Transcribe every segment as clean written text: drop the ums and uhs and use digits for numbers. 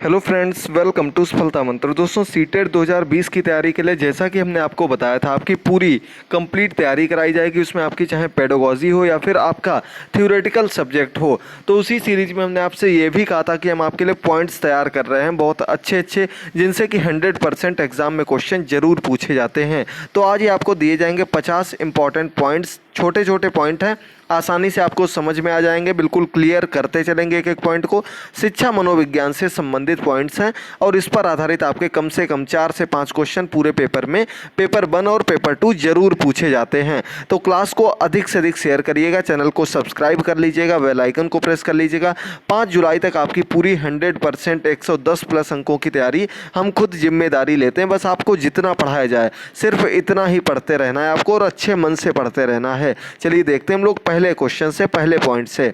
Hello friends, welcome to सफलता मंत्र। दोस्तों, सीटेट 2020 की तैयारी के लिए जैसा कि हमने आपको बताया था, आपकी पूरी कंप्लीट तैयारी कराई जाएगी। उसमें आपकी चाहे पेडागोजी हो या फिर आपका थ्योरेटिकल सब्जेक्ट हो, तो उसी सीरीज में हमने आपसे ये भी कहा था कि हम आपके लिए पॉइंट्स तैयार कर रहे हैं, बहुत अच्छे अच्छे, जिनसे कि 100% एग्जाम में क्वेश्चन जरूर पूछे जाते हैं। तो आज ये आपको दिए जाएंगे 50 इंपॉर्टेंट पॉइंट्स। छोटे छोटे पॉइंट हैं, आसानी से आपको समझ में आ जाएंगे, बिल्कुल क्लियर करते चलेंगे एक एक पॉइंट को। शिक्षा मनोविज्ञान से संबंधित पॉइंट्स हैं और इस पर आधारित आपके कम से कम 4 से 5 क्वेश्चन पूरे पेपर में, पेपर 1 और पेपर 2 जरूर पूछे जाते हैं। तो क्लास को अधिक से अधिक शेयर करिएगा, चैनल को सब्सक्राइब कर लीजिएगा, बेल आइकन को प्रेस कर लीजिएगा। 5 जुलाई तक आपकी पूरी 100% 110 प्लस अंकों की तैयारी हम खुद जिम्मेदारी लेते हैं। बस आपको जितना पढ़ाया जाए सिर्फ इतना ही पढ़ते रहना है आपको, और अच्छे मन से पढ़ते रहना है। चलिए देखते हैं हम लोग पहले क्वेश्चन से, पहले पॉइंट से।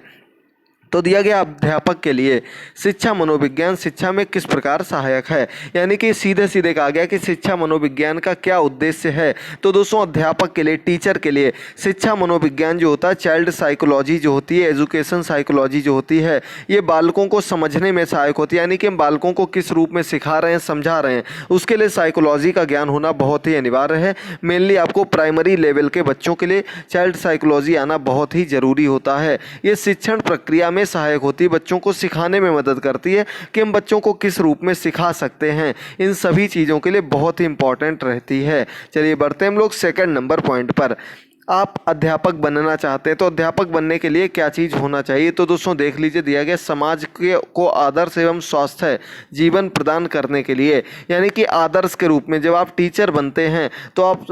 तो दिया गया अध्यापक के लिए शिक्षा मनोविज्ञान शिक्षा में किस प्रकार सहायक है, यानी कि सीधे सीधे कहा गया कि शिक्षा मनोविज्ञान का क्या उद्देश्य है। तो दोस्तों, अध्यापक के लिए, टीचर के लिए शिक्षा मनोविज्ञान जो होता है, चाइल्ड साइकोलॉजी जो होती है, एजुकेशन साइकोलॉजी जो होती है, ये बालकों को समझने में सहायक होती है। यानी कि हम बालकों को किस रूप में सिखा रहे हैं, समझा रहे हैं, उसके लिए साइकोलॉजी का ज्ञान होना बहुत ही अनिवार्य है। मेनली आपको प्राइमरी लेवल के बच्चों के लिए चाइल्ड साइकोलॉजी आना बहुत ही ज़रूरी होता है। ये शिक्षण प्रक्रिया में सहायक होती है, बच्चों को सिखाने में मदद करती है कि हम बच्चों को किस रूप में सिखा सकते हैं। इन सभी चीज़ों के लिए बहुत ही इंपॉर्टेंट रहती है। चलिए बढ़ते हैं हम लोग सेकंड नंबर पॉइंट पर। आप अध्यापक बनना चाहते हैं तो अध्यापक बनने के लिए क्या चीज़ होना चाहिए। तो दोस्तों देख लीजिए, दिया गया समाज को आदर्श एवं स्वास्थ्य जीवन प्रदान करने के लिए, यानी कि आदर्श के रूप में जब आप टीचर बनते हैं तो आप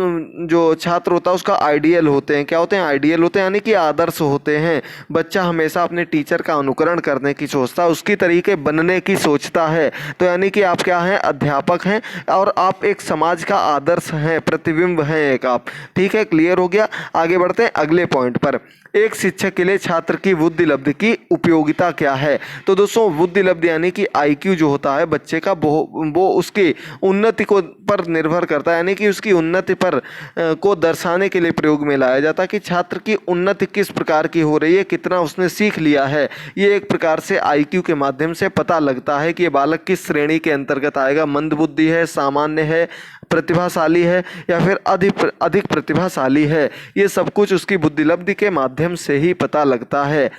जो छात्र होता है उसका आइडियल होते हैं। क्या होते हैं? आइडियल होते हैं, यानी कि आदर्श होते हैं। बच्चा हमेशा अपने टीचर का अनुकरण करने की सोचता है, उसकी तरीके बनने की सोचता है। तो यानी कि आप क्या हैं? अध्यापक हैं, और आप एक समाज का आदर्श हैं, प्रतिबिंब हैं एक आप। ठीक है, क्लियर हो गया। आगे बढ़ते हैं अगले पॉइंट पर। एक शिक्षक के लिए छात्र की बुद्धि लब्धि की उपयोगिता क्या है। तो दोस्तों, बुद्धि लब्धि यानी कि आईक्यू जो होता है बच्चे का, वो उसकी उन्नति को पर निर्भर करता है, यानी कि उसकी उन्नति पर को दर्शाने के लिए प्रयोग में लाया जाता है कि छात्र की उन्नति किस प्रकार की हो रही है, कितना उसने सीख लिया है। ये एक प्रकार से आईक्यू के माध्यम से पता लगता है कि ये बालक किस श्रेणी के अंतर्गत आएगा, मंद बुद्धि है, सामान्य है, प्रतिभाशाली है, या फिर अधिक प्रतिभाशाली है। ये सब कुछ उसकी बुद्धि लब्धि के माध्यम से ही पता लगता है।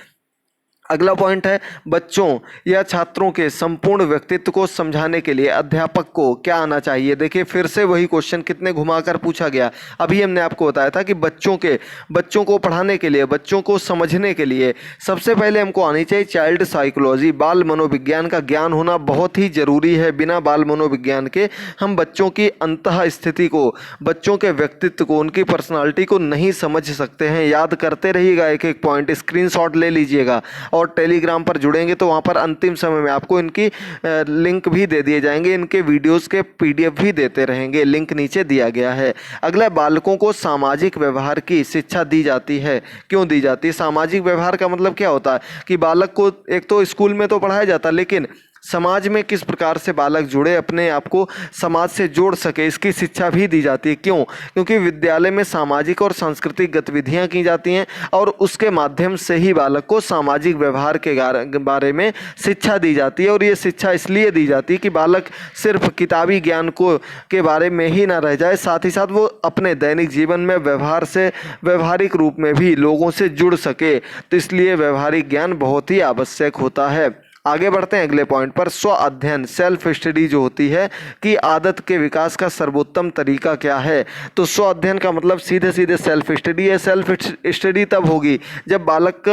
अगला पॉइंट है, बच्चों या छात्रों के संपूर्ण व्यक्तित्व को समझाने के लिए अध्यापक को क्या आना चाहिए। देखिए, फिर से वही क्वेश्चन कितने घुमाकर पूछा गया। अभी हमने आपको बताया था कि बच्चों को पढ़ाने के लिए, बच्चों को समझने के लिए सबसे पहले हमको आनी चाहिए चाइल्ड साइकोलॉजी, बाल मनोविज्ञान का ज्ञान होना बहुत ही जरूरी है। बिना बाल मनोविज्ञान के हम बच्चों की अंतः स्थिति को, बच्चों के व्यक्तित्व को, उनकी पर्सनालिटी को नहीं समझ सकते हैं। याद करते रहिएगा, एक एक पॉइंट स्क्रीनशॉट ले लीजिएगा, और टेलीग्राम पर जुड़ेंगे तो वहाँ पर अंतिम समय में आपको इनकी लिंक भी दे दिए जाएंगे, इनके वीडियोस के पीडीएफ भी देते रहेंगे, लिंक नीचे दिया गया है। अगला, बालकों को सामाजिक व्यवहार की शिक्षा दी जाती है। क्यों दी जाती है? सामाजिक व्यवहार का मतलब क्या होता है कि बालक को एक तो स्कूल में तो पढ़ाया जाता है, लेकिन समाज में किस प्रकार से बालक जुड़े, अपने आप को समाज से जोड़ सके, इसकी शिक्षा भी दी जाती है। क्यों? क्योंकि विद्यालय में सामाजिक और सांस्कृतिक गतिविधियां की जाती हैं, और उसके माध्यम से ही बालक को सामाजिक व्यवहार के बारे में शिक्षा दी जाती है। और ये शिक्षा इसलिए दी जाती है कि बालक सिर्फ किताबी ज्ञान के बारे में ही ना रह जाए, साथ ही साथ वो अपने दैनिक जीवन में व्यवहारिक रूप में भी लोगों से जुड़ सके। तो इसलिए व्यवहारिक ज्ञान बहुत ही आवश्यक होता है। आगे बढ़ते हैं अगले पॉइंट पर। स्व अध्ययन, सेल्फ स्टडी जो होती है कि आदत के विकास का सर्वोत्तम तरीका क्या है। तो स्व अध्ययन का मतलब सीधे सीधे सेल्फ स्टडी है। सेल्फ स्टडी तब होगी जब बालक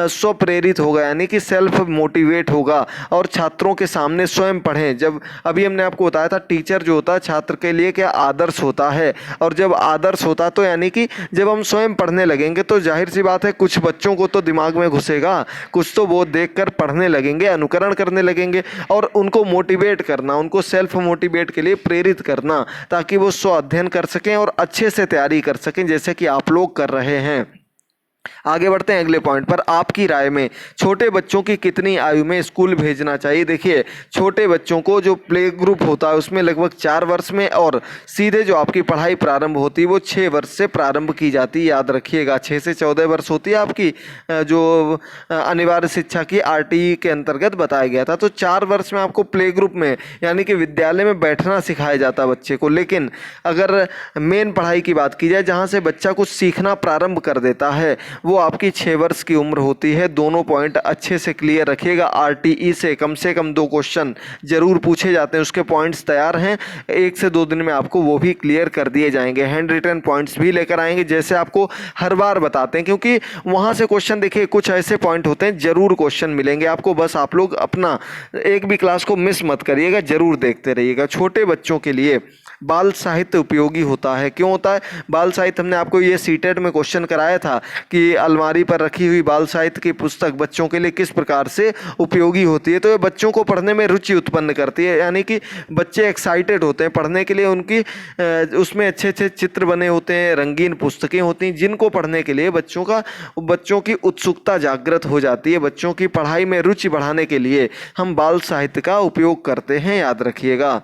स्व प्रेरित होगा, यानी कि सेल्फ मोटिवेट होगा, और छात्रों के सामने स्वयं पढ़ें। जब अभी हमने आपको बताया था, टीचर जो होता है छात्र के लिए क्या आदर्श होता है, और जब आदर्श होता तो यानी कि जब हम स्वयं पढ़ने लगेंगे तो जाहिर सी बात है कुछ बच्चों को तो दिमाग में घुसेगा, कुछ तो वो देखकर पढ़ने लगेंगे, अनुकरण करने लगेंगे, और उनको मोटिवेट करना, उनको सेल्फ मोटिवेट के लिए प्रेरित करना, ताकि वो स्व अध्ययन कर सकें और अच्छे से तैयारी कर सकें, जैसे कि आप लोग कर रहे हैं। आगे बढ़ते हैं अगले पॉइंट पर। आपकी राय में छोटे बच्चों की कितनी आयु में स्कूल भेजना चाहिए? देखिए, छोटे बच्चों को जो प्ले ग्रुप होता है उसमें लगभग 4 वर्ष में, और सीधे जो आपकी पढ़ाई प्रारंभ होती है वो 6 वर्ष से प्रारंभ की जाती है। याद रखिएगा, 6 से 14 वर्ष होती है आपकी जो अनिवार्य शिक्षा की आरटीई के अंतर्गत बताया गया था। तो 4 वर्ष में आपको प्ले ग्रुप में यानी कि विद्यालय में बैठना सिखाया जाता है बच्चे को। लेकिन अगर मेन पढ़ाई की बात की जाए, जहाँ से बच्चा कुछ सीखना प्रारंभ कर देता है, वो आपकी 6 वर्ष की उम्र होती है। दोनों पॉइंट अच्छे से क्लियर रखिएगा। आरटीई से कम 2 क्वेश्चन जरूर पूछे जाते हैं, उसके पॉइंट्स तैयार हैं, 1 से 2 दिन में आपको वो भी क्लियर कर दिए जाएंगे। हैंड रिटन पॉइंट्स भी लेकर आएंगे, जैसे आपको हर बार बताते हैं, क्योंकि वहाँ से क्वेश्चन देखिए कुछ ऐसे पॉइंट होते हैं जरूर क्वेश्चन मिलेंगे आपको। बस आप लोग अपना एक भी क्लास को मिस मत करिएगा, जरूर देखते रहिएगा। छोटे बच्चों के लिए बाल साहित्य उपयोगी होता है। क्यों होता है बाल साहित्य? हमने आपको ये सीटेट में क्वेश्चन कराया था कि अलमारी पर रखी हुई बाल साहित्य की पुस्तक बच्चों के लिए किस प्रकार से उपयोगी होती है। तो ये बच्चों को पढ़ने में रुचि उत्पन्न करती है, यानी कि बच्चे एक्साइटेड होते हैं पढ़ने के लिए। उनकी उसमें अच्छे अच्छे चित्र बने होते हैं, रंगीन पुस्तकें होती हैं, जिनको पढ़ने के लिए बच्चों की उत्सुकता जागृत हो जाती है। बच्चों की पढ़ाई में रुचि बढ़ाने के लिए हम बाल साहित्य का उपयोग करते हैं, याद रखिएगा।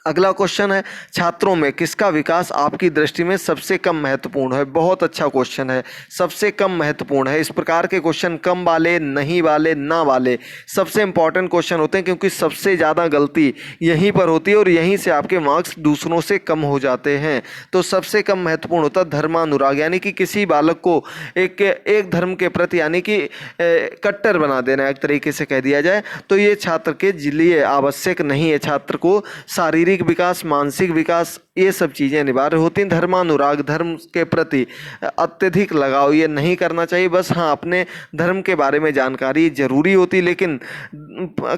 अगला क्वेश्चन है, छात्रों में किसका विकास आपकी दृष्टि में सबसे कम महत्वपूर्ण है? बहुत अच्छा क्वेश्चन है, सबसे कम महत्वपूर्ण है। इस प्रकार के क्वेश्चन कम वाले, नहीं वाले, ना वाले सबसे इंपॉर्टेंट क्वेश्चन होते हैं, क्योंकि सबसे ज़्यादा गलती यहीं पर होती है और यहीं से आपके मार्क्स दूसरों से कम हो जाते हैं। तो सबसे कम महत्वपूर्ण होता है धर्मानुराग, यानी कि किसी बालक को एक धर्म के प्रति यानी कि कट्टर बना देना, एक तरीके से कह दिया जाए तो ये छात्र के लिए आवश्यक नहीं है। छात्र को शारीरिक विकास, मानसिक विकास, ये सब चीज़ें अनिवार्य होती हैं। धर्मानुराग, धर्म के प्रति अत्यधिक लगाव, ये नहीं करना चाहिए। बस हाँ, अपने धर्म के बारे में जानकारी जरूरी होती, लेकिन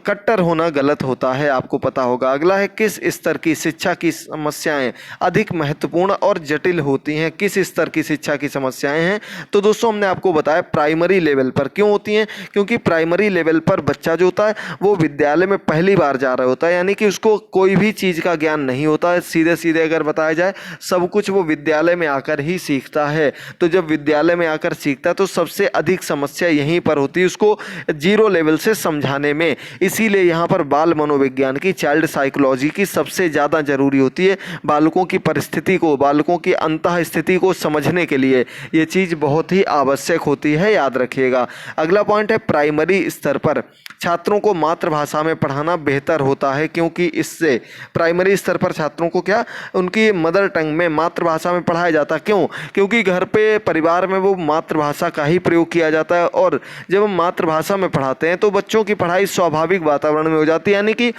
कट्टर होना गलत होता है, आपको पता होगा। अगला है, किस स्तर की शिक्षा की समस्याएं अधिक महत्वपूर्ण और जटिल होती हैं? किस स्तर की शिक्षा की समस्याएं हैं? तो दोस्तों हमने आपको बताया प्राइमरी लेवल पर। क्यों होती हैं? क्योंकि प्राइमरी लेवल पर बच्चा जो होता है वो विद्यालय में पहली बार जा रहा होता है, यानी कि उसको कोई भी चीज़ का ज्ञान नहीं होता है। सीधे सीधे अगर बताया जाए, सब कुछ वो विद्यालय में आकर ही सीखता है। तो जब विद्यालय में आकर सीखता है तो सबसे अधिक समस्या यहीं पर होती है, उसको जीरो लेवल से समझाने में। इसीलिए यहाँ पर बाल मनोविज्ञान की, चाइल्ड साइकोलॉजी की सबसे ज़्यादा जरूरी होती है। बालकों की परिस्थिति को, बालकों की अंतः स्थिति को समझने के लिए ये चीज़ बहुत ही आवश्यक होती है, याद रखिएगा। अगला पॉइंट है, प्राइमरी स्तर पर छात्रों को मातृभाषा में पढ़ाना बेहतर होता है, क्योंकि इससे प्राइमरी स्तर पर छात्रों को क्या, उनकी मदर टंग में, मातृभाषा में पढ़ाया जाता है। क्यों? क्योंकि घर पे, परिवार में वो मातृभाषा का ही प्रयोग किया जाता है, और जब हम मातृभाषा में पढ़ाते हैं तो बच्चों की पढ़ाई स्वाभाविक वातावरण में हो जाती है, यानी कि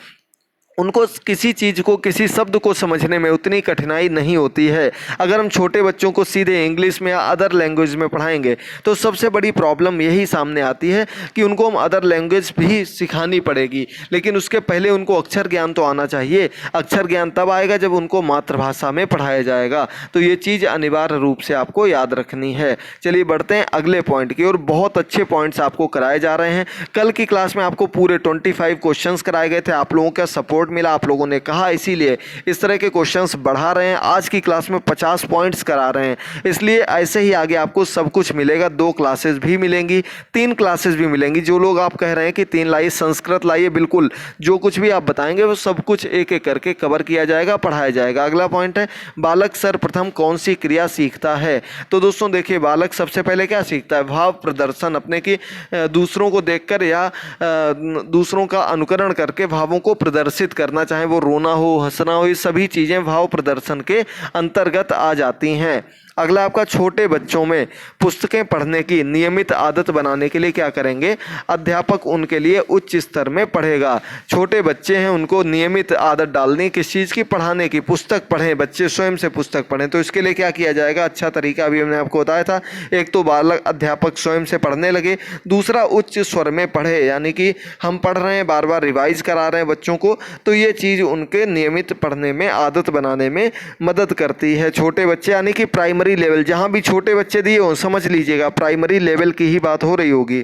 उनको किसी चीज़ को, किसी शब्द को समझने में उतनी कठिनाई नहीं होती है। अगर हम छोटे बच्चों को सीधे इंग्लिश में या अदर लैंग्वेज में पढ़ाएंगे तो सबसे बड़ी प्रॉब्लम यही सामने आती है कि उनको हम अदर लैंग्वेज भी सिखानी पड़ेगी, लेकिन उसके पहले उनको अक्षर ज्ञान तो आना चाहिए। अक्षर ज्ञान तब आएगा जब उनको मातृभाषा में पढ़ाया जाएगा। तो ये चीज़ अनिवार्य रूप से आपको याद रखनी है। चलिए बढ़ते हैं अगले पॉइंट की ओर। बहुत अच्छे पॉइंट्स आपको कराए जा रहे हैं। कल की क्लास में आपको पूरे 25 क्वेश्चंस कराए गए थे, आप लोगों का सपोर्ट मिला, आप लोगों ने कहा, इसीलिए इस तरह के क्वेश्चंस बढ़ा रहे हैं। आज की क्लास में 50 पॉइंट्स करा रहे हैं, इसलिए ऐसे ही आगे आपको सब कुछ मिलेगा। 2 क्लासेस भी मिलेंगी, 3 क्लासेस भी मिलेंगी। जो लोग आप कह रहे हैं कि 3 लाइए, संस्कृत लाइए, बिल्कुल जो कुछ भी आप बताएंगे वो सब कुछ एक एक करके कवर किया जाएगा, पढ़ाया जाएगा। अगला पॉइंट है, बालक सर्वप्रथम कौन सी क्रिया सीखता है? तो दोस्तों देखिए, बालक सबसे पहले क्या सीखता है? भाव प्रदर्शन, अपने की दूसरों को देखकर या दूसरों का अनुकरण करके भावों को प्रदर्शित करना, चाहे वो रोना हो, हंसना हो, ये सभी चीज़ें भाव प्रदर्शन के अंतर्गत आ जाती हैं। अगला आपका, छोटे बच्चों में पुस्तकें पढ़ने की नियमित आदत बनाने के लिए क्या करेंगे? अध्यापक उनके लिए उच्च स्तर में पढ़ेगा। छोटे बच्चे हैं, उनको नियमित आदत डालनी, किस चीज़ की? पढ़ाने की। पुस्तक पढ़ें, बच्चे स्वयं से पुस्तक पढ़ें। तो इसके लिए क्या किया जाएगा? अच्छा तरीका अभी हमने आपको बताया था। एक तो बालक, अध्यापक स्वयं से पढ़ने लगे, दूसरा उच्च स्वर में पढ़े, यानी कि हम पढ़ रहे हैं, बार बार रिवाइज करा रहे हैं बच्चों को, तो ये चीज़ उनके नियमित पढ़ने में, आदत बनाने में मदद करती है। छोटे बच्चे यानी कि प्राइमरी लेवल, जहां भी छोटे बच्चे दिए हो समझ लीजिएगा प्राइमरी लेवल की ही बात हो रही होगी।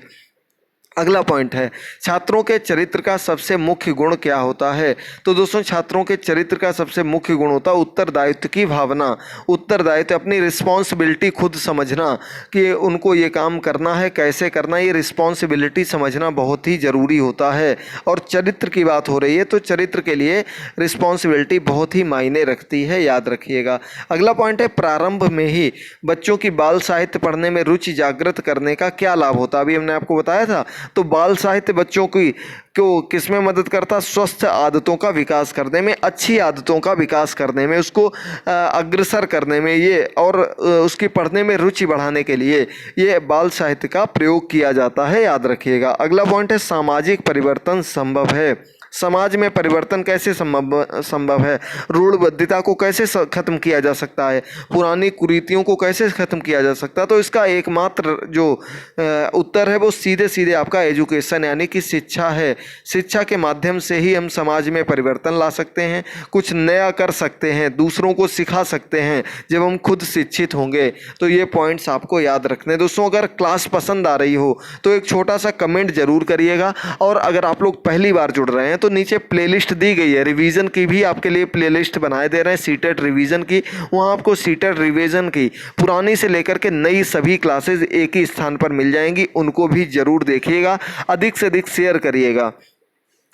अगला पॉइंट है छात्रों के चरित्र का सबसे मुख्य गुण क्या होता है। तो दोस्तों छात्रों के चरित्र का सबसे मुख्य गुण होता है उत्तरदायित्व की भावना। उत्तरदायित्व, अपनी रिस्पॉन्सिबिलिटी खुद समझना कि उनको ये काम करना है, कैसे करना है, ये रिस्पॉन्सिबिलिटी समझना बहुत ही ज़रूरी होता है। और चरित्र की बात हो रही है तो चरित्र के लिए रिस्पॉन्सिबिलिटी बहुत ही मायने रखती है, याद रखिएगा। अगला पॉइंट है प्रारंभ में ही बच्चों की बाल साहित्य पढ़ने में रुचि जागृत करने का क्या लाभ होता है। अभी हमने आपको बताया था। तो बाल साहित्य बच्चों की को किसमें मदद करता, स्वस्थ आदतों का विकास करने में, अच्छी आदतों का विकास करने में, उसको अग्रसर करने में, ये और उसकी पढ़ने में रुचि बढ़ाने के लिए ये बाल साहित्य का प्रयोग किया जाता है, याद रखिएगा। अगला पॉइंट है सामाजिक परिवर्तन संभव है। समाज में परिवर्तन कैसे संभव है, रूढ़बद्धता को कैसे खत्म किया जा सकता है, पुरानी कुरीतियों को कैसे खत्म किया जा सकता है। तो इसका एकमात्र जो उत्तर है वो सीधे सीधे आपका एजुकेशन यानी कि शिक्षा है। शिक्षा के माध्यम से ही हम समाज में परिवर्तन ला सकते हैं, कुछ नया कर सकते हैं, दूसरों को सिखा सकते हैं जब हम खुद शिक्षित होंगे। तो ये पॉइंट्स आपको याद रखने। दोस्तों अगर क्लास पसंद आ रही हो तो एक छोटा सा कमेंट जरूर करिएगा। और अगर आप लोग पहली बार जुड़ रहे हैं तो नीचे प्लेलिस्ट दी गई है, रिवीजन की भी आपके लिए प्लेलिस्ट बनाए दे रहे हैं, सीटेट रिवीजन की। वहाँ आपको सीटेट रिवीजन की पुरानी से लेकर के नई सभी क्लासेस एक ही स्थान पर मिल जाएंगी, उनको भी जरूर देखिएगा, अधिक से अधिक शेयर करिएगा।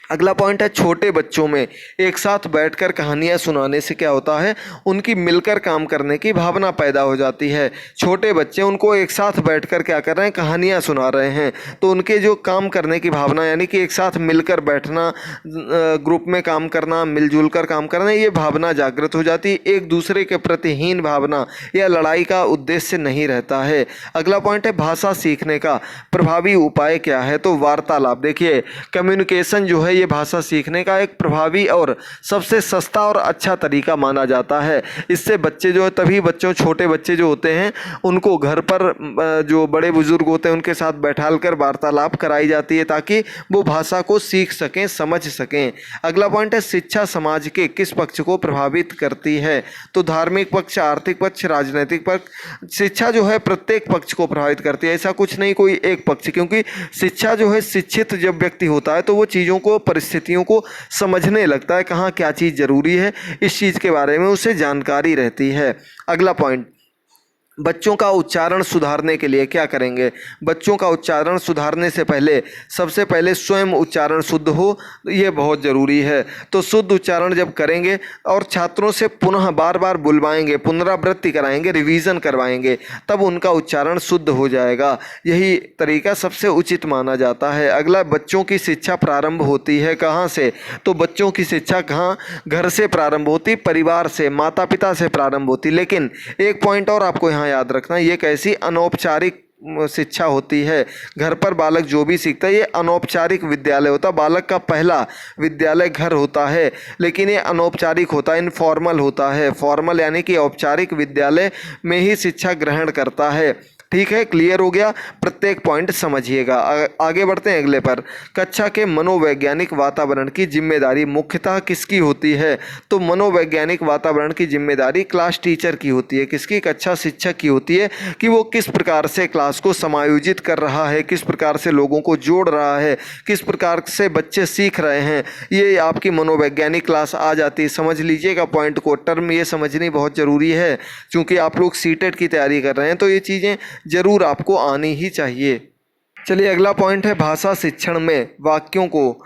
अगला पॉइंट है छोटे बच्चों में एक साथ बैठकर कहानियाँ सुनाने से क्या होता है, उनकी मिलकर काम करने की भावना पैदा हो जाती है। छोटे बच्चे उनको एक साथ बैठकर क्या कर रहे हैं, कहानियाँ सुना रहे हैं, तो उनके जो काम करने की भावना यानी कि एक साथ मिलकर बैठना, ग्रुप में काम करना, मिलजुल कर काम करना, ये भावना जागृत हो जाती है। एक दूसरे के प्रति हीन भावना या लड़ाई का उद्देश्य नहीं रहता है। अगला पॉइंट है भाषा सीखने का प्रभावी उपाय क्या है। तो वार्तालाप। देखिए कम्युनिकेशन जो है ये भाषा सीखने का एक प्रभावी और सबसे सस्ता और अच्छा तरीका माना जाता है। इससे बच्चे जो है, तभी बच्चों छोटे बच्चे जो होते हैं उनको घर पर जो बड़े बुजुर्ग होते हैं उनके साथ बैठाल कर वार्तालाप कराई जाती है ताकि वो भाषा को सीख सकें, समझ सकें। अगला पॉइंट है शिक्षा समाज के किस पक्ष को प्रभावित करती है। तो धार्मिक पक्ष, आर्थिक पक्ष, राजनीतिक पक्ष, शिक्षा जो है प्रत्येक पक्ष को प्रभावित करती है, ऐसा कुछ नहीं कोई एक पक्ष। क्योंकि शिक्षा जो है, शिक्षित जब व्यक्ति होता है तो वो चीज़ों को, परिस्थितियों को समझने लगता है, कहाँ क्या चीज़ ज़रूरी है, इस चीज़ के बारे में उसे जानकारी रहती है। अगला पॉइंट, बच्चों का उच्चारण सुधारने के लिए क्या करेंगे। बच्चों का उच्चारण सुधारने से पहले सबसे पहले स्वयं उच्चारण शुद्ध हो, ये बहुत ज़रूरी है। तो शुद्ध उच्चारण जब करेंगे और छात्रों से पुनः बार बार बुलवाएंगे, पुनरावृत्ति कराएंगे, रिवीजन करवाएंगे, तब उनका उच्चारण शुद्ध हो जाएगा। यही तरीका सबसे उचित माना जाता है। अगला, बच्चों की शिक्षा प्रारंभ होती है कहाँ से। तो बच्चों की शिक्षा कहाँ, घर से प्रारंभ होती, परिवार से, माता पिता से प्रारंभ होती। लेकिन एक पॉइंट और आपको यहाँ याद रखना, ये कैसी अनौपचारिक शिक्षा होती है। घर पर बालक जो भी सीखता है ये अनौपचारिक विद्यालय होता है। बालक का पहला विद्यालय घर होता है, लेकिन ये अनौपचारिक होता है, इनफॉर्मल होता है। फॉर्मल यानी कि औपचारिक विद्यालय में ही शिक्षा ग्रहण करता है। ठीक है, क्लियर हो गया, प्रत्येक पॉइंट समझिएगा। आगे बढ़ते हैं अगले पर। कक्षा के मनोवैज्ञानिक वातावरण की जिम्मेदारी मुख्यतः किसकी होती है। तो मनोवैज्ञानिक वातावरण की जिम्मेदारी क्लास टीचर की होती है। किसकी, कक्षा शिक्षक की होती है कि वो किस प्रकार से क्लास को समायोजित कर रहा है, किस प्रकार से लोगों को जोड़ रहा है, किस प्रकार से बच्चे सीख रहे हैं, ये आपकी मनोवैज्ञानिक क्लास आ जाती है। समझ लीजिएगा पॉइंट को, टर्म ये समझनी बहुत ज़रूरी है, क्योंकि आप लोग सीटेट की तैयारी कर रहे हैं तो ये चीज़ें जरूर आपको आनी ही चाहिए। चलिए अगला पॉइंट है भाषा शिक्षण में वाक्यों को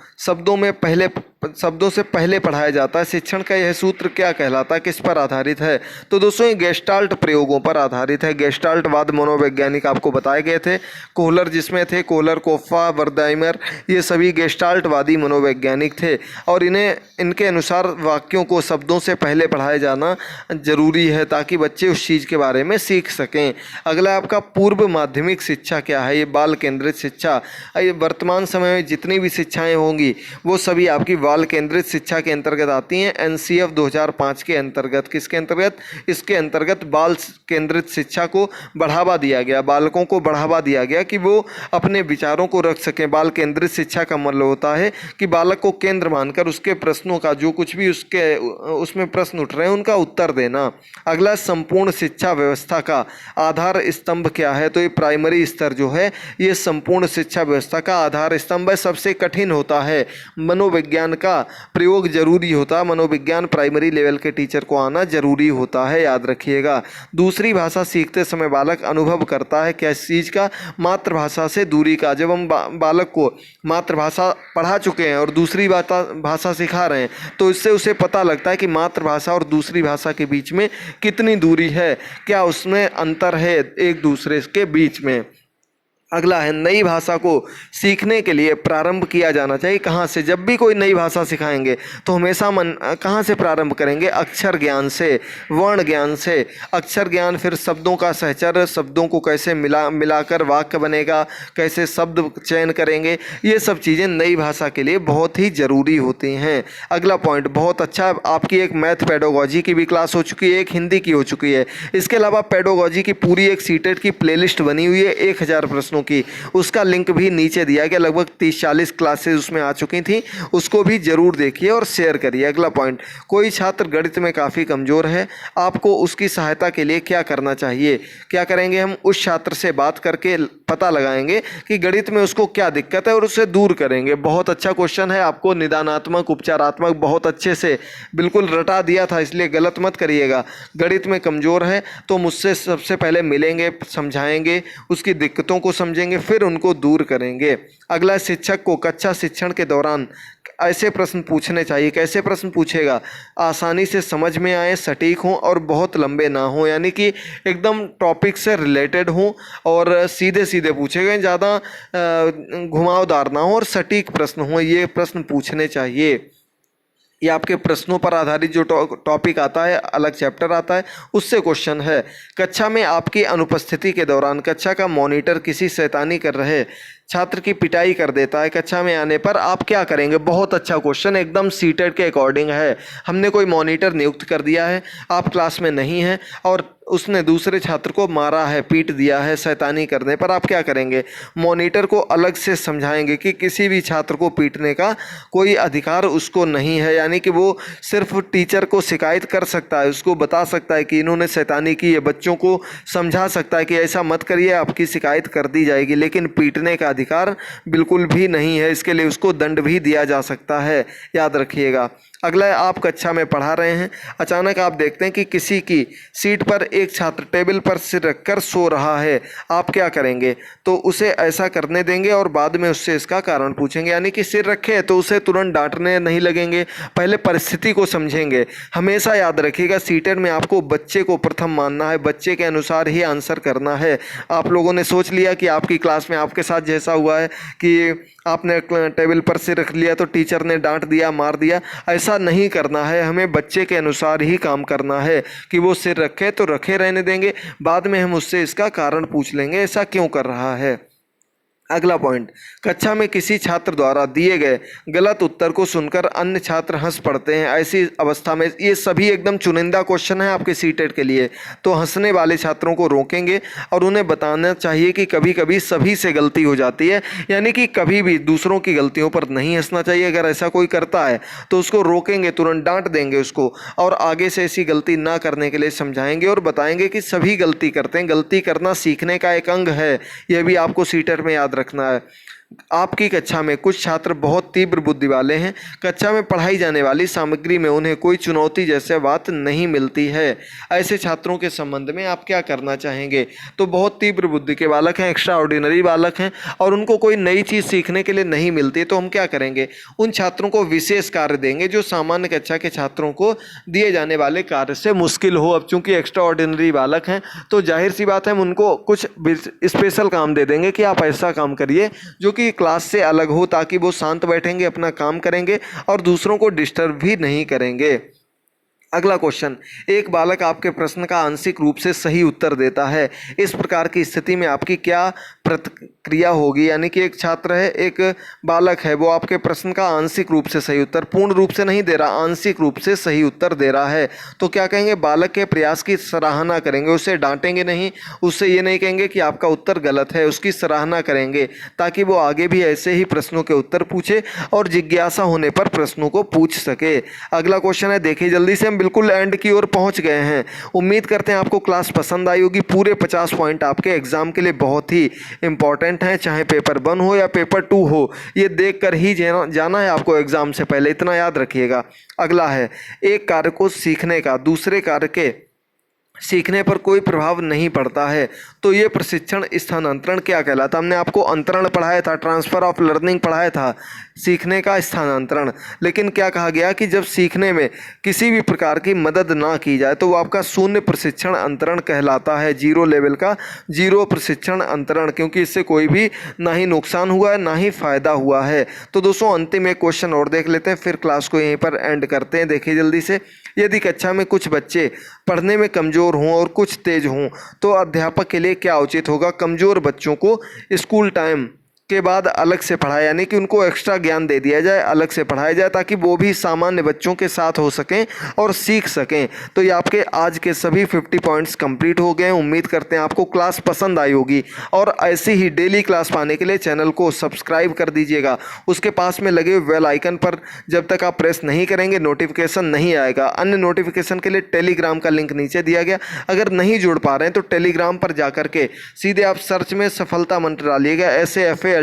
शब्दों से पहले पढ़ाया जाता है। शिक्षण का यह सूत्र क्या कहलाता है, किस पर आधारित है। तो दोस्तों ये गेस्टाल्ट प्रयोगों पर आधारित है। गेस्टाल्टवाद मनोवैज्ञानिक आपको बताए गए थे, कोहलर जिसमें थे, कोहलर, कोफ्फा, वर्दाइमर, ये सभी गेस्टाल्टवादी मनोवैज्ञानिक थे और इनके अनुसार वाक्यों को शब्दों से पहले पढ़ाया जाना जरूरी है ताकि बच्चे उस चीज़ के बारे में सीख सकें। अगला आपका पूर्व माध्यमिक शिक्षा क्या है। ये बाल केंद्रित शिक्षा, ये वर्तमान समय में जितनी भी शिक्षाएँ होंगी वो सभी आपकी बाल केंद्रित शिक्षा के अंतर्गत आती हैं, एनसीएफ 2005 के अंतर्गत। किसके अंतर्गत? इसके अंतर्गत बाल केंद्रित शिक्षा को बढ़ावा दिया गया, बालकों को बढ़ावा दिया गया कि वो अपने विचारों को रख सकें। बाल केंद्रित शिक्षा का मतलब होता है कि बालक को केंद्र मानकर उसके प्रश्नों का, जो कुछ भी उसमें प्रश्न उठ रहे हैं उनका उत्तर देना। अगला, संपूर्ण शिक्षा व्यवस्था का आधार स्तंभ क्या है? तो ये प्राइमरी स्तर जो है ये संपूर्ण शिक्षा व्यवस्था का आधार स्तंभ है। सबसे कठिन होता है, मनोविज्ञान का प्रयोग जरूरी होता है, मनोविज्ञान प्राइमरी लेवल के टीचर को आना जरूरी होता है, याद रखिएगा। दूसरी भाषा सीखते समय बालक अनुभव करता है किस चीज़ का? मातृभाषा से दूरी का। जब हम बालक को मातृभाषा पढ़ा चुके हैं और दूसरी भाषा सिखा रहे हैं तो इससे उसे पता लगता है कि मातृभाषा और दूसरी भाषा के बीच में कितनी दूरी है, क्या उसमें अंतर है एक दूसरे के बीच में। अगला है, नई भाषा को सीखने के लिए प्रारंभ किया जाना चाहिए कहाँ से? जब भी कोई नई भाषा सिखाएंगे तो हमेशा कहाँ से प्रारंभ करेंगे? अक्षर ज्ञान से, वर्ण ज्ञान से। अक्षर ज्ञान, फिर शब्दों का सहचर्य, शब्दों को कैसे मिलाकर वाक्य बनेगा, कैसे शब्द चयन करेंगे, ये सब चीज़ें नई भाषा के लिए बहुत ही ज़रूरी होती हैं। अगला पॉइंट बहुत अच्छा, आपकी एक मैथ पेडोगॉजी की भी क्लास हो चुकी है, एक हिंदी की हो चुकी है। इसके अलावा पेडोगॉजी की पूरी एक सीटेट की प्लेलिस्ट बनी हुई है 1000 प्रश्नों की, उसका लिंक भी नीचे दिया गया। लगभग 30-40 क्लासेस उसमें आ चुकी थी, उसको भी जरूर देखिए और शेयर करिए। अगला पॉइंट, कोई छात्र गणित में काफ़ी कमज़ोर है, आपको उसकी सहायता के लिए क्या करना चाहिए? क्या करेंगे? हम उस छात्र से बात करके पता लगाएंगे कि गणित में उसको क्या दिक्कत है और उसे दूर करेंगे। बहुत अच्छा क्वेश्चन है, आपको निदानात्मक उपचारात्मक बहुत अच्छे से बिल्कुल रटा दिया था, इसलिए गलत मत करिएगा। गणित में कमज़ोर है तो मुझसे सबसे पहले मिलेंगे, समझाएंगे, उसकी दिक्कतों को समझेंगे, फिर उनको दूर करेंगे। अगला, शिक्षक को कक्षा शिक्षण के दौरान ऐसे प्रश्न पूछने चाहिए। कैसे प्रश्न पूछेगा? आसानी से समझ में आए, सटीक हों और बहुत लंबे ना हों, यानी कि एकदम टॉपिक से रिलेटेड हों और सीधे सीधे पूछे गए, ज़्यादा घुमावदार ना हो और सटीक प्रश्न हों, ये प्रश्न पूछने चाहिए। ये आपके प्रश्नों पर आधारित जो टॉपिक आता है, अलग चैप्टर आता है, उससे क्वेश्चन है। कक्षा में आपकी अनुपस्थिति के दौरान कक्षा का मॉनिटर किसी शैतानी कर रहे छात्र की पिटाई कर देता है, कक्षा में आने पर आप क्या करेंगे? बहुत अच्छा क्वेश्चन, एकदम सीटेड के अकॉर्डिंग है। हमने कोई मॉनिटर नियुक्त कर दिया है, आप क्लास में नहीं हैं और उसने दूसरे छात्र को मारा है, पीट दिया है शैतानी करने पर, आप क्या करेंगे? मॉनिटर को अलग से समझाएंगे कि किसी भी छात्र को पीटने का कोई अधिकार उसको नहीं है, यानी कि वो सिर्फ टीचर को शिकायत कर सकता है, उसको बता सकता है कि इन्होंने शैतानी की है, बच्चों को समझा सकता है कि ऐसा मत करिए, आपकी शिकायत कर दी जाएगी, लेकिन पीटने का अधिकार बिल्कुल भी नहीं है। इसके लिए उसको दंड भी दिया जा सकता है, याद रखिएगा। अगला, आप कक्षा में पढ़ा रहे हैं, अचानक आप देखते हैं कि किसी की सीट पर एक छात्र टेबल पर सिर रखकर सो रहा है, आप क्या करेंगे? तो उसे ऐसा करने देंगे और बाद में उससे इसका कारण पूछेंगे, यानी कि सिर रखे तो उसे तुरंत डांटने नहीं लगेंगे, पहले परिस्थिति को समझेंगे। हमेशा याद रखिएगा, सीटेट में आपको बच्चे को प्रथम मानना है, बच्चे के अनुसार ही आंसर करना है। आप लोगों ने सोच लिया कि आपकी क्लास में आपके साथ जैसा हुआ है कि आपने टेबल पर सिर रख लिया तो टीचर ने डांट दिया, मार दिया, ऐसा नहीं करना है। हमें बच्चे के अनुसार ही काम करना है कि वो सिर रखे तो रखे रहने देंगे, बाद में हम उससे इसका कारण पूछ लेंगे, ऐसा क्यों कर रहा है। अगला पॉइंट, कक्षा में किसी छात्र द्वारा दिए गए गलत उत्तर को सुनकर अन्य छात्र हंस पड़ते हैं, ऐसी अवस्था में, ये सभी एकदम चुनिंदा क्वेश्चन है आपके सीटेट के लिए, तो हंसने वाले छात्रों को रोकेंगे और उन्हें बताना चाहिए कि कभी कभी सभी से गलती हो जाती है, यानी कि कभी भी दूसरों की गलतियों पर नहीं हंसना चाहिए। अगर ऐसा कोई करता है तो उसको रोकेंगे, तुरंत डांट देंगे उसको और आगे से ऐसी गलती ना करने के लिए समझाएंगे और बताएंगे कि सभी गलती करते हैं, गलती करना सीखने का एक अंग है, यह भी आपको सीटेट में याद रखना है। आपकी कक्षा में कुछ छात्र बहुत तीव्र बुद्धि वाले हैं, कक्षा में पढ़ाई जाने वाली सामग्री में उन्हें कोई चुनौती जैसे बात नहीं मिलती है, ऐसे छात्रों के संबंध में आप क्या करना चाहेंगे? तो बहुत तीव्र बुद्धि के बालक हैं, एक्स्ट्रा ऑर्डिनरी बालक हैं और उनको कोई नई चीज़ सीखने के लिए नहीं मिलती है, तो हम क्या करेंगे? उन छात्रों को विशेष कार्य देंगे जो सामान्य कक्षा के छात्रों को दिए जाने वाले कार्य से मुश्किल हो। अब चूंकि एक्स्ट्रा ऑर्डिनरी बालक हैं तो जाहिर सी बात है हम उनको कुछ स्पेशल काम दे देंगे कि आप ऐसा काम करिए जो कि क्लास से अलग हो, ताकि वो शांत बैठेंगे, अपना काम करेंगे और दूसरों को डिस्टर्ब भी नहीं करेंगे। अगला क्वेश्चन, एक बालक आपके प्रश्न का आंशिक रूप से सही उत्तर देता है, इस प्रकार की स्थिति में आपकी क्या क्रिया होगी, यानी कि एक छात्र है, एक बालक है, वो आपके प्रश्न का आंशिक रूप से सही उत्तर, पूर्ण रूप से नहीं दे रहा, आंशिक रूप से सही उत्तर दे रहा है, तो क्या कहेंगे, बालक के प्रयास की सराहना करेंगे, उसे डांटेंगे नहीं, उससे ये नहीं कहेंगे कि आपका उत्तर गलत है, उसकी सराहना करेंगे ताकि वो आगे भी ऐसे ही प्रश्नों के उत्तर पूछे और जिज्ञासा होने पर प्रश्नों को पूछ सके। अगला क्वेश्चन है, देखिए जल्दी से, हम बिल्कुल एंड की ओर पहुंच गए हैं। उम्मीद करते हैं आपको क्लास पसंद आई होगी। पूरे 50 पॉइंट आपके एग्जाम के लिए बहुत ही इंपॉर्टेंट हैं, चाहे पेपर 1 हो या पेपर 2 हो, ये देख कर ही जाना है आपको एग्जाम से पहले, इतना याद रखिएगा। अगला है, एक कार्य को सीखने का दूसरे कार्य के सीखने पर कोई प्रभाव नहीं पड़ता है, तो ये प्रशिक्षण स्थानांतरण क्या कहलाता है। हमने आपको अंतरण पढ़ाया था, ट्रांसफर ऑफ लर्निंग पढ़ाया था, सीखने का स्थानांतरण। लेकिन क्या कहा गया कि जब सीखने में किसी भी प्रकार की मदद ना की जाए तो वो आपका शून्य प्रशिक्षण अंतरण कहलाता है, जीरो लेवल का जीरो प्रशिक्षण अंतरण, क्योंकि इससे कोई भी ना ही नुकसान हुआ है ना ही फायदा हुआ है। तो दोस्तों अंतिम एक क्वेश्चन और देख लेते हैं, फिर क्लास को यहीं पर एंड करते हैं। देखिए जल्दी से, यदि कक्षा में कुछ बच्चे पढ़ने में कमज़ोर हों और कुछ तेज हों तो अध्यापक के लिए क्या उचित होगा। कमज़ोर बच्चों को स्कूल टाइम के बाद अलग से पढ़ाया, यानी कि उनको एक्स्ट्रा ज्ञान दे दिया जाए, अलग से पढ़ाया जाए, ताकि वो भी सामान्य बच्चों के साथ हो सकें और सीख सकें। तो ये आपके आज के सभी 50 पॉइंट्स कंप्लीट हो गए हैं। उम्मीद करते हैं आपको क्लास पसंद आई होगी, और ऐसी ही डेली क्लास पाने के लिए चैनल को सब्सक्राइब कर दीजिएगा। उसके पास में लगे हुए बेल आइकन पर जब तक आप प्रेस नहीं करेंगे नोटिफिकेशन नहीं आएगा। अन्य नोटिफिकेशन के लिए टेलीग्राम का लिंक नीचे दिया गया, अगर नहीं जुड़ पा रहे हैं तो टेलीग्राम पर जाकर के सीधे आप सर्च में सफलता मंत्र डालिएगा, SAFALTAMANTRA,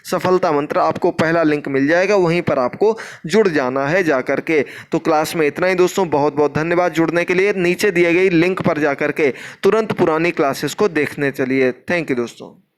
सफलता मंत्र, आपको पहला लिंक मिल जाएगा, वहीं पर आपको जुड़ जाना है जाकर के। तो क्लास में इतना ही दोस्तों, बहुत बहुत धन्यवाद जुड़ने के लिए। नीचे दिए गई लिंक पर जाकर के तुरंत पुरानी क्लासेस को देखने चलिए। थैंक यू दोस्तों।